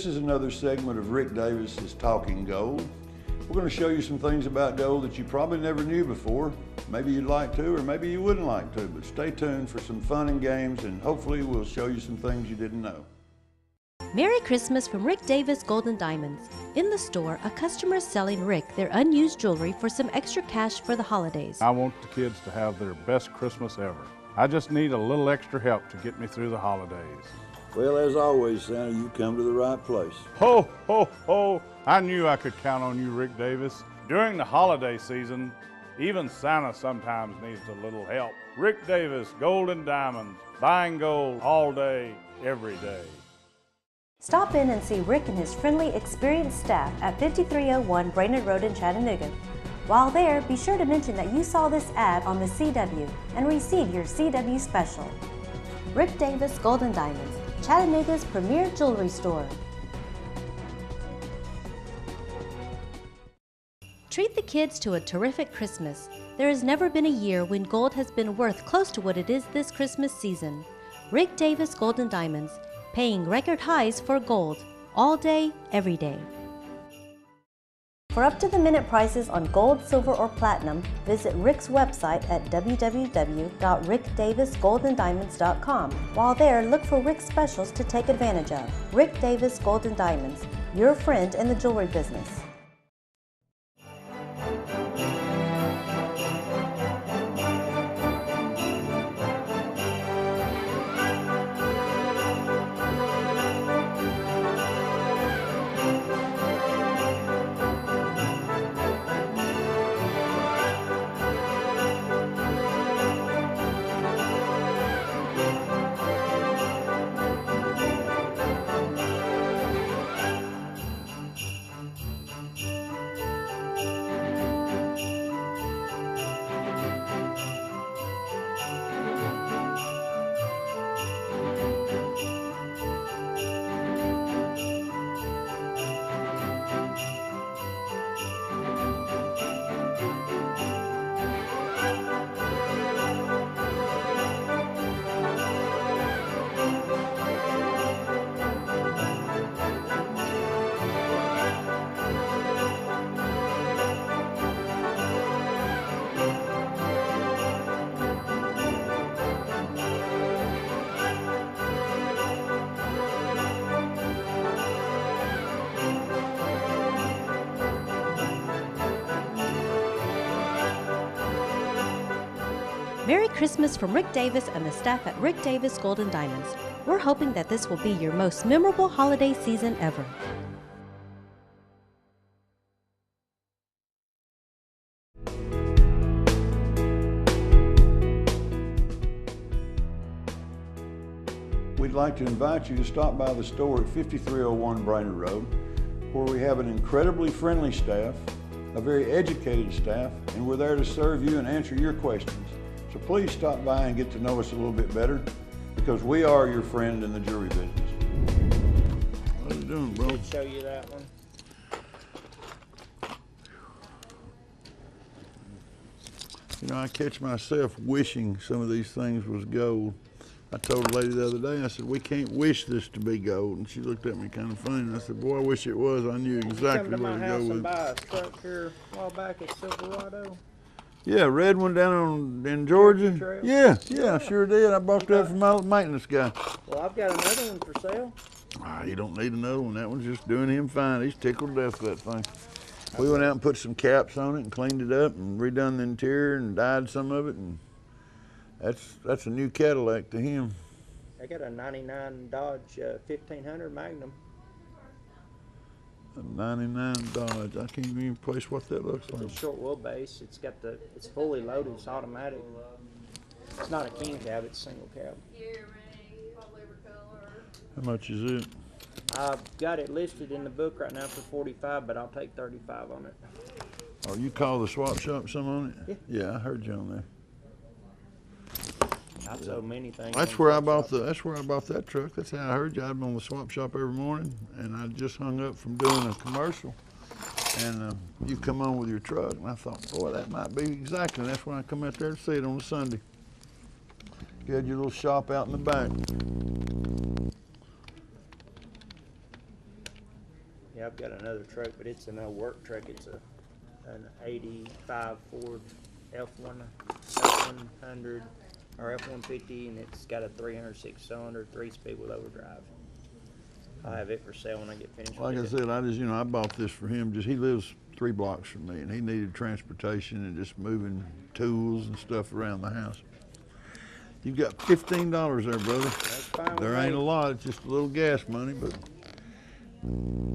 This is another segment of Rick Davis's Talking Gold. We're going to show you some things about gold that you probably never knew before. Maybe you'd like to, or maybe you wouldn't like to, but stay tuned for some fun and games, and hopefully we'll show you some things you didn't know. Merry Christmas from Rick Davis Gold and Diamonds. In the store, a customer is selling Rick their unused jewelry for some extra cash for the holidays. I want the kids to have their best Christmas ever. I just need a little extra help to get me through the holidays. Well, as always, Santa, you come to the right place. Ho, ho, ho! I knew I could count on you, Rick Davis. During the holiday season, even Santa sometimes needs a little help. Rick Davis, Gold and Diamonds, buying gold all day, every day. Stop in and see Rick and his friendly, experienced staff at 5301 Brainerd Road in Chattanooga. While there, be sure to mention that you saw this ad on the CW and receive your CW special. Rick Davis Gold and Diamonds, Chattanooga's premier jewelry store. Treat the kids to a terrific Christmas. There has never been a year when gold has been worth close to what it is this Christmas season. Rick Davis Gold and Diamonds, paying record highs for gold, all day, every day. For up-to-the-minute prices on gold, silver, or platinum, visit Rick's website at www.rickdavisgoldanddiamonds.com. While there, look for Rick's specials to take advantage of. Rick Davis Gold and Diamonds, your friend in the jewelry business. Merry Christmas from Rick Davis and the staff at Rick Davis Gold and Diamonds. We're hoping that this will be your most memorable holiday season ever. We'd like to invite you to stop by the store at 5301 Brainerd Road, where we have an incredibly friendly staff, a very educated staff, and we're there to serve you and answer your questions. So please stop by and get to know us a little bit better, because we are your friend in the jewelry business. What are you doing, bro? I'll show you that one. You know, I catch myself wishing some of these things was gold. I told a lady the other day, I said, we can't wish this to be gold. And she looked at me kind of funny, and I said, boy, I wish it was. I knew exactly where to go with it. Come to my house and buy a truck here a while back at Silverado. Yeah, red one down in Georgia. Trail. Yeah, I sure did. I bought that from my maintenance guy. Well, I've got another one for sale. Ah, you don't need another one. That one's just doing him fine. He's tickled to death with that thing. We went out and put some caps on it and cleaned it up and redone the interior and dyed some of it, and that's a new Cadillac to him. I got a 99 Dodge 1500 Magnum. A 99 Dodge. I can't even place what that looks like. It's a short wheelbase. It's fully loaded. It's automatic. It's not a king cab. It's single cab. How much is it? I've got it listed in the book right now for 45, but I'll take 35 on it. Oh, you call the swap shop some on it? Yeah. Yeah, I heard you on there. I've sold many things. That's where I bought that truck. That's how I heard you. I've been on the swap shop every morning, and I just hung up from doing a commercial, and you come on with your truck, and I thought, boy, that might be exactly. And that's when I come out there to see it on a Sunday. You had your little shop out in the back. Yeah, I've got another truck, but it's an old work truck. It's an 85 Ford F100 or F-150, and it's got a 306 cylinder, 3-speed with overdrive. I'll have it for sale when I get finished. Like I with it. said, I bought this for him. He lives 3 blocks from me, and he needed transportation and just moving tools and stuff around the house. You got $15 there, brother. That's fine with There me. ain't a lot. It's just a little gas money, but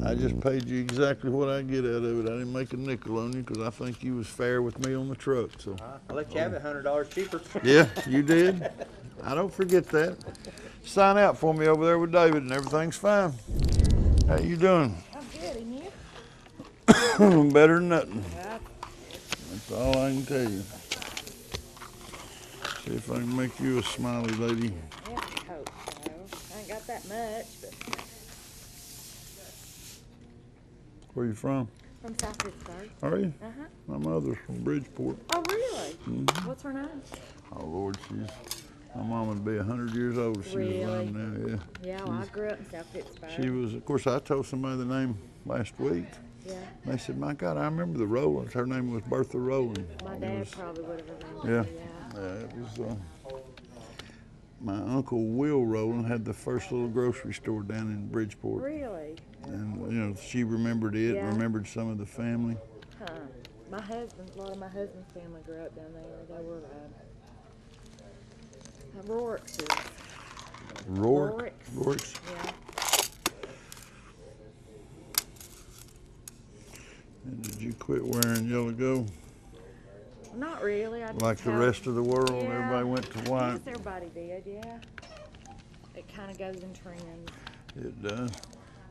I just paid you exactly what I get out of it. I didn't make a nickel on you because I think you was fair with me on the truck. So I'll let you have it $100 cheaper. yeah, you did. I don't forget that. Sign out for me over there with David, and everything's fine. How you doing? I'm good, and you? Better than nothing. Yeah, That's all I can tell you. See if I can make you a smiley lady. I hope so. I ain't got that much, but Where you from? from South Pittsburgh. Are you? Uh-huh. My mother's from Bridgeport. Oh, really? What's her name? Oh Lord, my mom would be 100 years old if she was Really? alive now. Yeah. Yeah, well, I grew up in South Pittsburgh. She was. Of course, I told somebody the name last week. Yeah. They said, "My God, I remember the Rowlands. Her name was Bertha Rowland." My It dad was- probably would have Yeah. remembered. Yeah, it was. My uncle Will Rowland had the first little grocery store down in Bridgeport, Really? and she remembered it. Yeah. Remembered some of the family. Huh. A lot of my husband's family grew up down there. They were Rourke's. Rourke's. Yeah. And did you quit wearing yellow gold Not really. I just like the have- rest of the world? Yeah. Everybody went to Yes, white. everybody did, yeah. It kind of goes in trends. It does.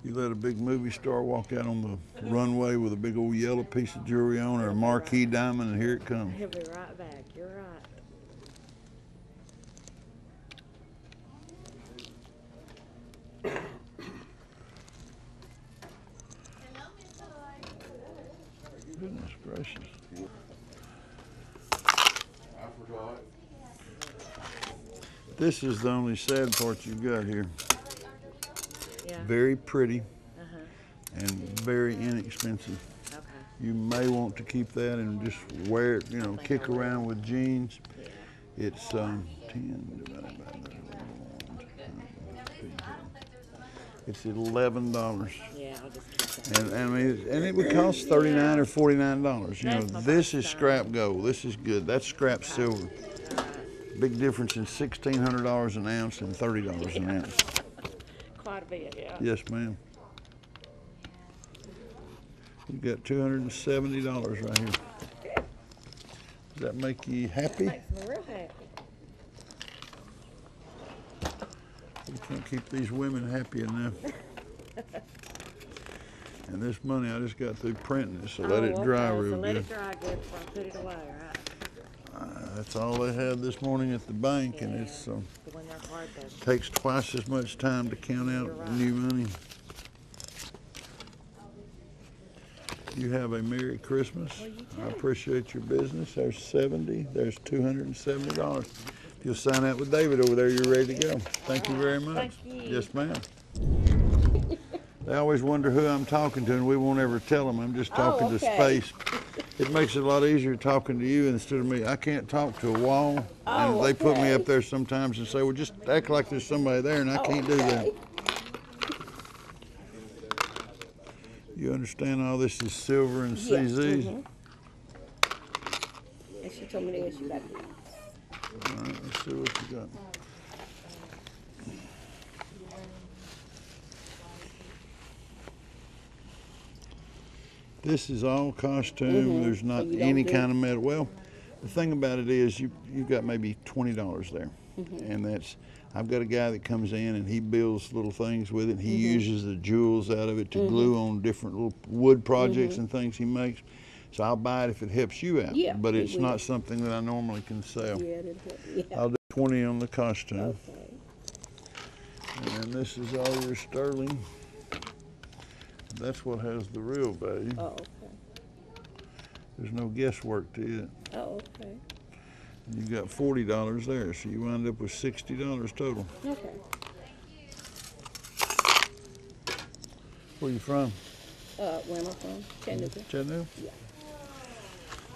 You let a big movie star walk out on the runway with a big old yellow piece of jewelry on or a marquee diamond, and here it comes. He'll be right back. You're right. Goodness gracious. This is the only sad part you got here. Yeah. Very pretty Uh-huh. and very inexpensive. Okay. You may want to keep that and just wear it, kick around with jeans. It's 10 divided by 1. It's $11. Yeah, I'll just keep that. And it would cost $39 or $49. That's my This is first time. scrap gold. This is good. That's scrap silver. Big difference in $1,600 an ounce and $30 an ounce. Quite a bit, yeah. Yes, ma'am. You got $270 right here. Does that make you happy? Makes me real happy. You can't keep these women happy enough. And this money, I just got through printing it, so let it dry okay, real so let good. it dry good before I put it away, right? That's all they had this morning at the bank, and it's But when they're hard, though. takes twice as much time to count out You're right. new money. You have a Merry Christmas. Well, you I too. appreciate your business. There's 70. There's $270. If you'll sign out with David over there, you're ready to go. Thank you very much. Thank you. Yes, ma'am. They always wonder who I'm talking to, and we won't ever tell them. I'm just talking to okay. space. It makes it a lot easier talking to you instead of me. I can't talk to a wall. Oh, and they put me okay. up there sometimes and say, well, just act like there's somebody there, and I can't do that. Okay. You understand all this is silver and CZs? And she told me what she got. All right, let's see what you got. This is all costume. There's not you don't any do- kind of metal. Well, the thing about it is you've got maybe $20 there. And that's, I've got a guy that comes in and he builds little things with it. He uses the jewels out of it to glue on different little wood projects and things he makes. So I'll buy it if it helps you out. Yeah, But it it's will. not something that I normally can sell. Yeah, yeah. I'll do 20 on the costume. Okay. And then this is all your sterling. That's what has the real value. Oh, okay. There's no guesswork to it. Oh, okay. You got $40 there, so you wind up with $60 total. Okay. Where you from? Wilmington, Chattanooga. Chattanooga?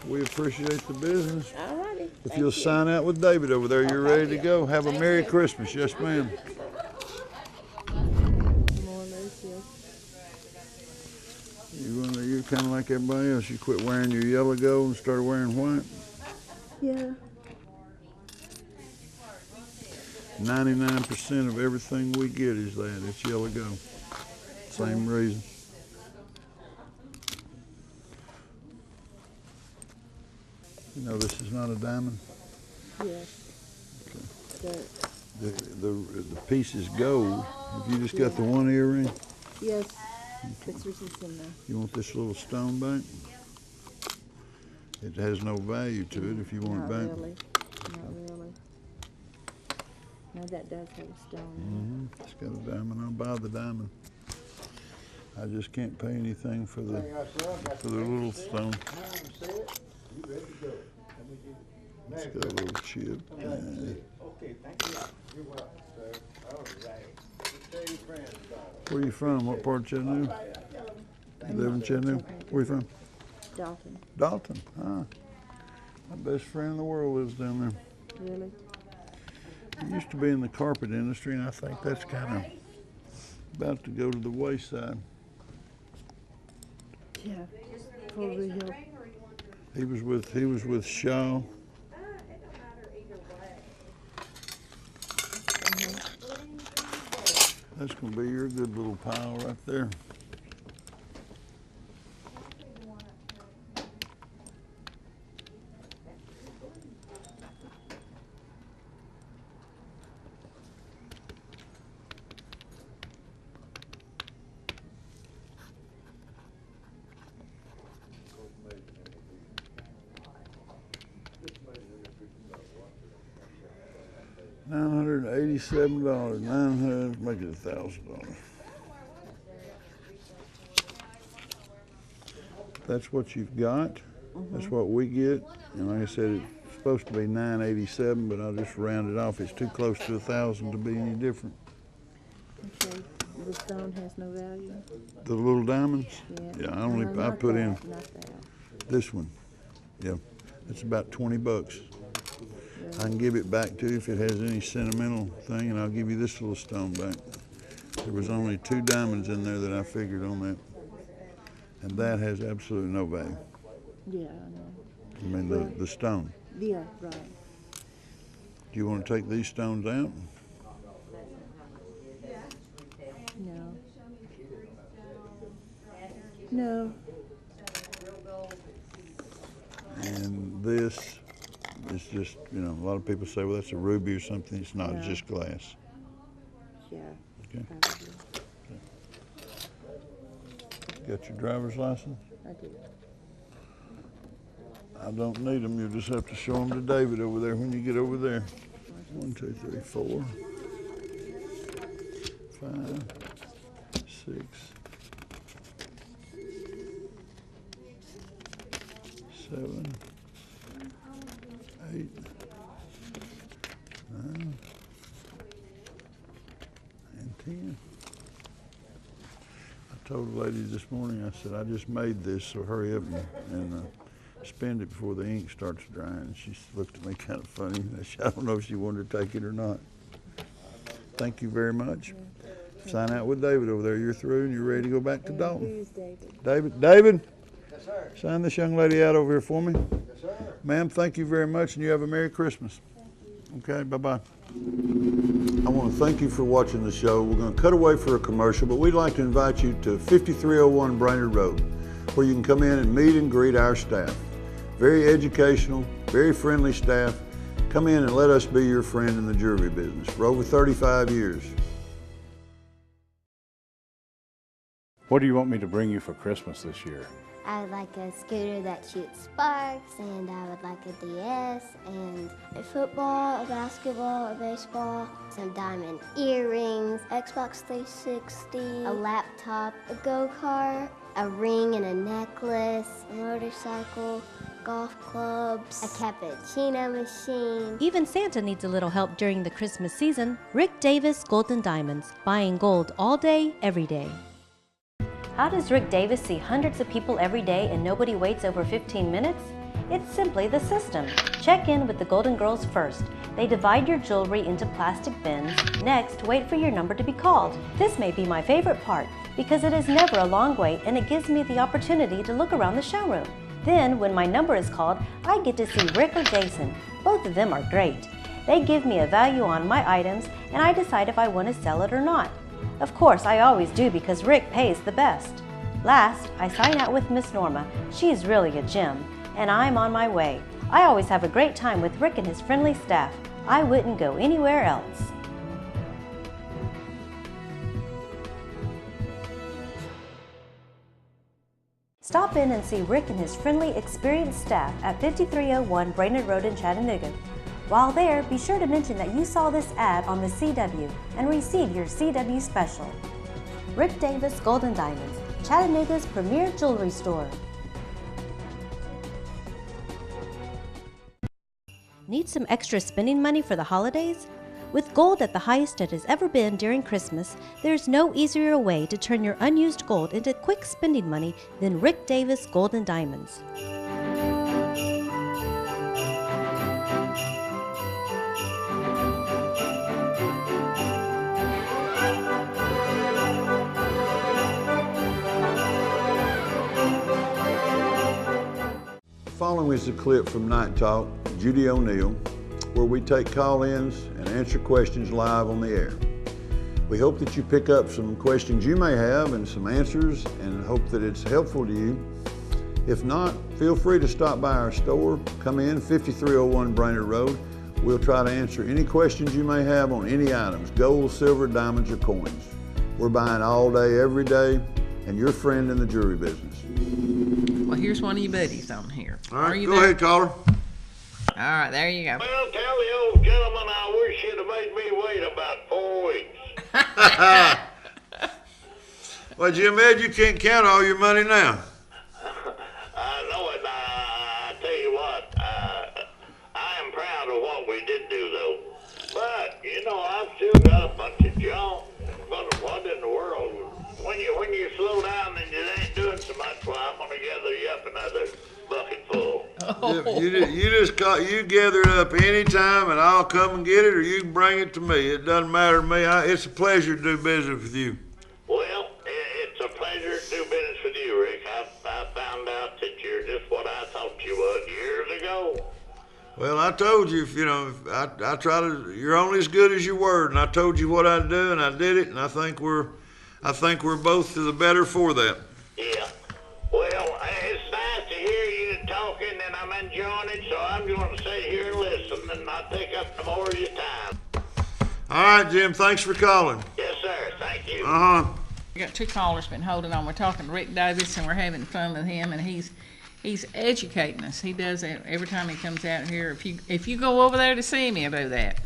We appreciate the business. All righty. If you'll sign out with David over there, you're ready to go. Have a Merry Christmas. Yes, ma'am. More Lucia. You're kind of like everybody else. You quit wearing your yellow gold and started wearing white. Yeah. 99% of everything we get is that. It's yellow gold. Same reason. You know this is not a diamond. Yes. The piece is gold. If you just got the one earring, Yes. This was just in there. you want this little stone back? It has no value to it if you want Not it back. really. Not really. No, that does have a stone. It's got a diamond. I'll buy the diamond. I just can't pay anything for the little stone. It's got a little chip. Okay, thank you. You're welcome, sir. All right. Tell your friends about it. Where you from? What part of Chattanooga? You live in Chattanooga? Where you from? Dalton. Dalton. Ah. My best friend in the world lives down there. Really? He used to be in the carpet industry, and I think that's kind of about to go to the wayside. Yeah. For real. He was with Shaw. That's going to be your good little pile right there. $987. 900, make it $1,000. That's what you've got. That's what we get. And like I said, it's supposed to be $987, but I'll just round it off. It's too close to $1,000 to be any different. Okay. The stone has no value. The little diamonds? Yeah. Yeah, No, I not put that, in Not that. this one. Yeah, it's about 20 bucks. I can give it back to you if it has any sentimental thing, and I'll give you this little stone back. There was only 2 diamonds in there that I figured on that. And that has absolutely no value. Yeah, I know. I mean, the stone. Yeah, right. Do you want to take these stones out? No. No. And this is just, you know, a lot of people say, well, that's a ruby or something. It's not, it's No. just glass. Yeah. Okay. Probably. Got your driver's license? I do. I don't need them. You'll just have to show them to David over there when you get over there. 1, 2, 3, 4, 5, 6, 7, 8, 9, and 10. I told the lady this morning, I said, I just made this, so hurry up and spend it before the ink starts drying. And she looked at me kind of funny. I don't know if she wanted to take it or not. Thank you very much. Sign out with David over there. You're through and you're ready to go back to Dalton. Who's David? David, Yes, sir. sign this young lady out over here for me. Yes, sir. Ma'am, thank you very much, and you have a Merry Christmas. Okay, bye-bye. I want to thank you for watching the show. We're going to cut away for a commercial, but we'd like to invite you to 5301 Brainerd Road, where you can come in and meet and greet our staff. Very educational, very friendly staff. Come in and let us be your friend in the jewelry business for over 35 years. What do you want me to bring you for Christmas this year? I would like a scooter that shoots sparks, and I would like a DS, and a football, a basketball, a baseball, some diamond earrings, Xbox 360, a laptop, a go-kart, a ring and a necklace, a motorcycle, golf clubs, a cappuccino machine. Even Santa needs a little help during the Christmas season. Rick Davis Gold and Diamonds, buying gold all day, every day. How does Rick Davis see hundreds of people every day and nobody waits over 15 minutes? It's simply the system. Check in with the Golden Girls first. They divide your jewelry into plastic bins. Next, wait for your number to be called. This may be my favorite part because it is never a long wait and it gives me the opportunity to look around the showroom. Then, when my number is called, I get to see Rick or Jason. Both of them are great. They give me a value on my items and I decide if I want to sell it or not. Of course, I always do because Rick pays the best. Last, I sign out with Miss Norma. She's really a gem, and I'm on my way. I always have a great time with Rick and his friendly staff. I wouldn't go anywhere else. Stop in and see Rick and his friendly, experienced staff at 5301 Brainerd Road in Chattanooga. While there, be sure to mention that you saw this ad on the CW and receive your CW special. Rick Davis Gold and Diamonds, Chattanooga's premier jewelry store. Need some extra spending money for the holidays? With gold at the highest it has ever been during Christmas, there's no easier way to turn your unused gold into quick spending money than Rick Davis Gold and Diamonds. Following is a clip from Night Talk, Judy O'Neill, where we take call-ins and answer questions live on the air. We hope that you pick up some questions you may have and some answers and hope that it's helpful to you. If not, feel free to stop by our store, come in 5301 Brainerd Road. We'll try to answer any questions you may have on any items, gold, silver, diamonds, or coins. We're buying all day, every day, and your friend in the jewelry business. Well, here's one of your buddies on here. All right, Are you go there? ahead, caller. All right, there you go. Well, tell the old gentleman I wish he'd have made me wait about 4 weeks. Well, Jim Ed, you can't count all your money now. I know it. I tell you what, I am proud of what we did do, though. But, you know, I've still got a bunch of junk. What in the world? When you slow down and you ain't doing so much, well, I'm going to gather you up another bucket full. Oh. You gather it up anytime and I'll come and get it, or you can bring it to me. It doesn't matter to me. It's a pleasure to do business with you. Well, it's a pleasure to do business with you, Rick. I found out that you're just what I thought you was years ago. Well, I told you, I try to, you're only as good as your word, and I told you what I'd do, and I did it, and I think we're both to the better for that. Yeah. Well, it's nice to hear you talking, and I'm enjoying it, so I'm going to sit here and listen and not take up no more of your time. All right, Jim, thanks for calling. Yes, sir. Thank you. We got two callers been holding on. We're talking to Rick Davis, and we're having fun with him, and he's educating us. He does that every time he comes out here. If you go over there to see him, he'll do that.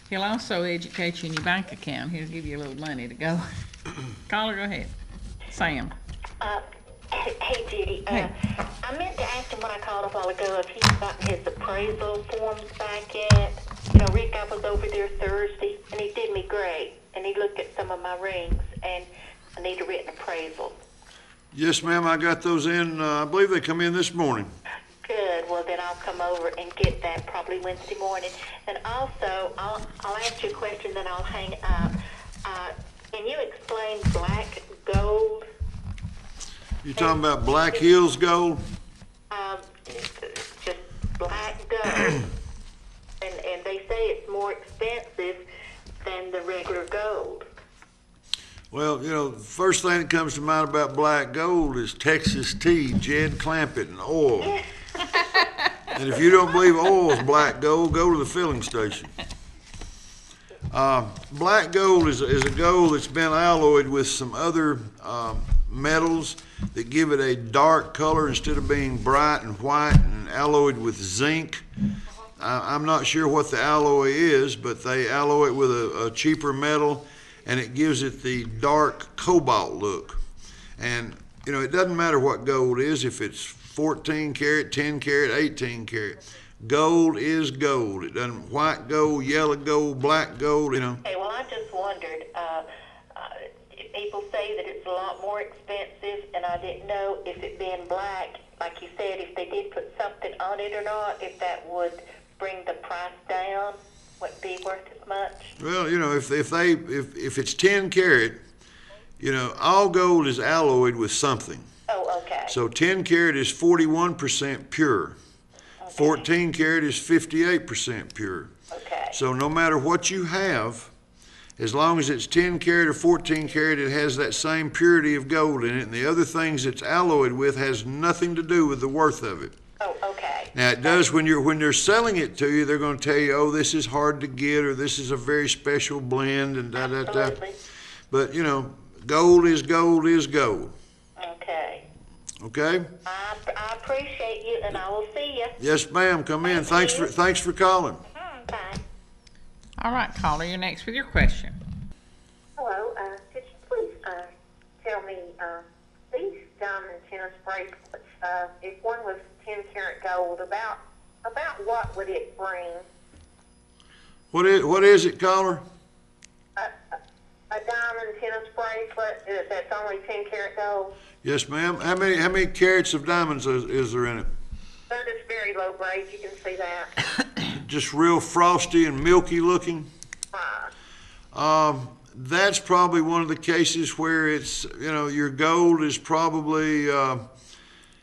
He'll also educate you in your bank account. He'll give you a little money to go. Caller, go ahead. Sam. Hey, Judy. Hey. I meant to ask him when I called a while ago if he's gotten his appraisal forms back yet. You know, Rick, I was over there Thursday, and he did me great. And he looked at some of my rings, and I need a written appraisal. Yes, ma'am, I got those in, I believe they come in this morning. Good. Well, then I'll come over and get that probably Wednesday morning. And also, I'll ask you a question, then I'll hang up. Can you explain black gold? You talking about Black Hills gold? Just black gold. and they say it's more expensive than the regular gold. Well, the first thing that comes to mind about black gold is Texas tea, Jed Clampett, and oil. And if you don't believe oil is black gold, go to the filling station. Black gold is a gold that's been alloyed with some other metals that give it a dark color instead of being bright and white, and alloyed with zinc. I'm not sure what the alloy is, but they alloy it with a cheaper metal, and it gives it the dark cobalt look. And it doesn't matter what gold is, if it's 14 karat, 10 karat, 18 karat. Gold is gold. It doesn't white gold, yellow gold, black gold, Okay, well, I just wondered, people say me that it's a lot more expensive, and I didn't know if it being black, like you said, if they did put something on it or not, if that would bring the price down, wouldn't be worth as much. Well, you know, if it's 10 karat, you know, all gold is alloyed with something. Oh, okay. So 10 karat is 41% pure. 14 karat is 58% pure. Okay. So no matter what you have, as long as it's 10 karat or 14 karat, it has that same purity of gold in it, and the other things it's alloyed with has nothing to do with the worth of it. Oh, okay. Now it does when they're selling it to you, they're going to tell you, oh, this is hard to get, or this is a very special blend, and da da da. Absolutely. But you know, gold is gold is gold. Okay. Okay. I appreciate you, and I will see you. Yes, ma'am. Come in. Thank you. Thanks for calling. Bye. All right, caller, you're next with your question. Hello, could you please tell me these diamond tennis bracelets, if one was 10 karat gold, about what would it bring? What is it, caller? A diamond tennis bracelet that's only 10 karat gold? Yes, ma'am. How many carats of diamonds is there in it? They're just very low grade, you can see that. Just real frosty and milky looking. That's probably one of the cases where it's, you know, your gold is probably,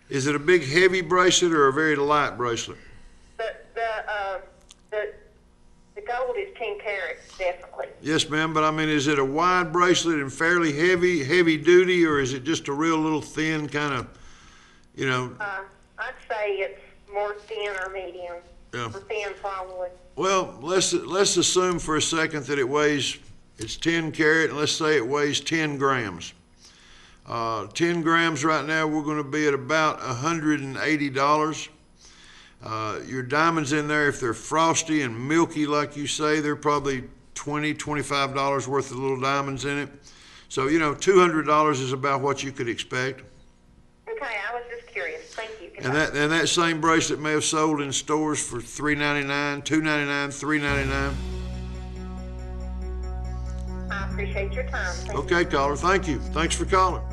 is it a big heavy bracelet or a very light bracelet? The gold is 10 carats, definitely. Yes, ma'am, but I mean, is it a wide bracelet and fairly heavy duty, or is it just a real little thin kind of, you know? I'd say it's more thin or medium. Yeah. Or thin, probably. Well, let's assume for a second that it's 10 karat, and let's say it weighs 10 grams. 10 grams right now, we're going to be at about $180. Your diamonds in there, if they're frosty and milky like you say, they're probably $20, $25 worth of little diamonds in it. So, you know, $200 is about what you could expect. Okay, I was just curious. Thank you. And that same bracelet may have sold in stores for $3.99, $2.99, $3.99. I appreciate your time. Thank you. Okay, caller, thank you. Thanks for calling.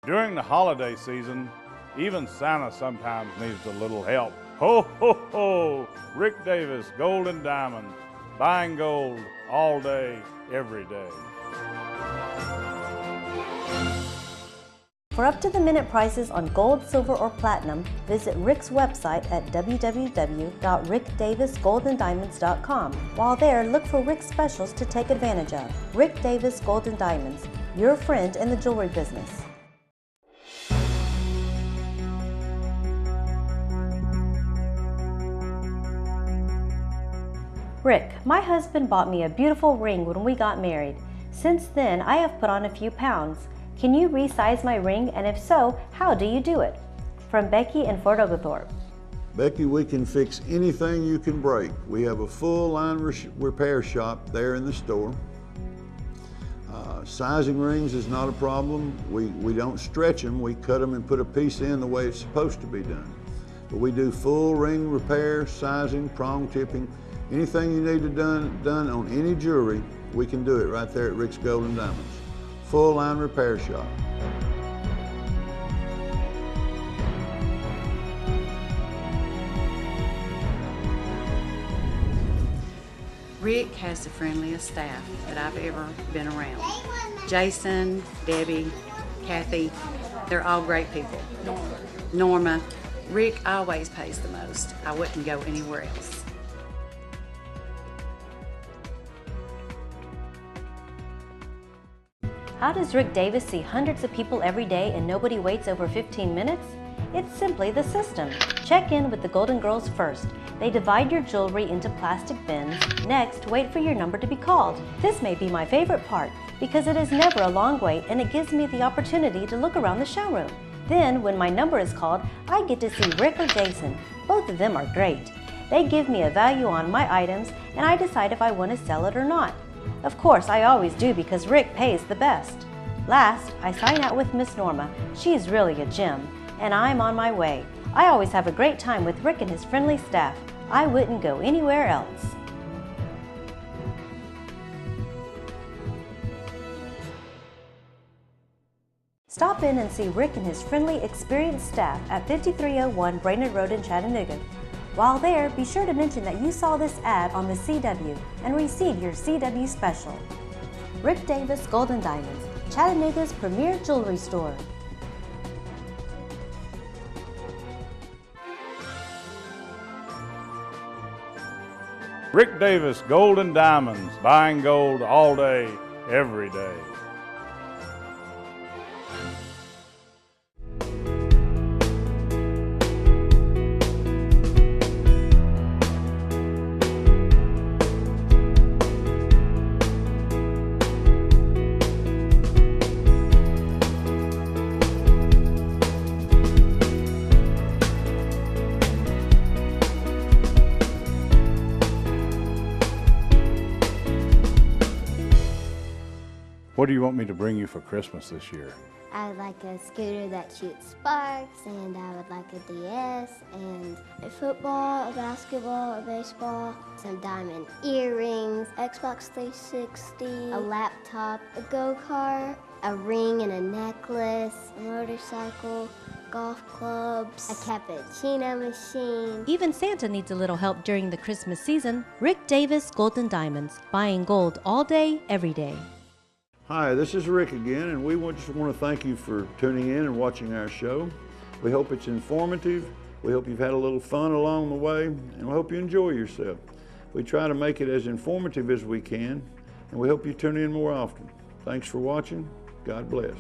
During the holiday season, even Santa sometimes needs a little help. Ho, ho, ho! Rick Davis, Gold and Diamonds. Buying gold all day, every day. For up-to-the-minute prices on gold, silver, or platinum, visit Rick's website at www.rickdavisgoldendiamonds.com. While there, look for Rick's specials to take advantage of. Rick Davis Gold and Diamonds, your friend in the jewelry business. Rick, my husband bought me a beautiful ring when we got married. Since then, I have put on a few pounds. Can you resize my ring, and if so, how do you do it? From Becky in Fort Oglethorpe. Becky, we can fix anything you can break. We have a full line repair shop there in the store. Sizing rings is not a problem. We don't stretch them. We cut them and put a piece in the way it's supposed to be done. But we do full ring repair, sizing, prong tipping. Anything you need to done on any jewelry, we can do it right there at Rick's Gold and Diamonds. Full line repair shop. Rick has the friendliest staff that I've ever been around. Jason, Debbie, Kathy, they're all great people. Norma. Rick always pays the most. I wouldn't go anywhere else. How does Rick Davis see hundreds of people every day and nobody waits over 15 minutes? It's simply the system. Check in with the Golden Girls first. They divide your jewelry into plastic bins. Next, wait for your number to be called. This may be my favorite part because it is never a long wait and it gives me the opportunity to look around the showroom. Then, when my number is called, I get to see Rick or Jason. Both of them are great. They give me a value on my items and I decide if I want to sell it or not. Of course, I always do because Rick pays the best. Last, I sign out with Miss Norma. She's really a gem, and I'm on my way. I always have a great time with Rick and his friendly staff. I wouldn't go anywhere else. Stop in and see Rick and his friendly, experienced staff at 5301 Brainerd Road in Chattanooga. While there, be sure to mention that you saw this ad on the CW and receive your CW special. Rick Davis Gold and Diamonds, Chattanooga's premier jewelry store. Rick Davis Gold and Diamonds, buying gold all day, every day. What do you want me to bring you for Christmas this year? I would like a scooter that shoots sparks, and I would like a DS, and a football, a basketball, a baseball, some diamond earrings, Xbox 360, a laptop, a go-kart, a ring and a necklace, a motorcycle, golf clubs, a cappuccino machine. Even Santa needs a little help during the Christmas season. Rick Davis Gold and Diamonds, buying gold all day, every day. Hi, this is Rick again, and we just want to thank you for tuning in and watching our show. We hope it's informative. We hope you've had a little fun along the way, and we hope you enjoy yourself. We try to make it as informative as we can, and we hope you tune in more often. Thanks for watching. God bless.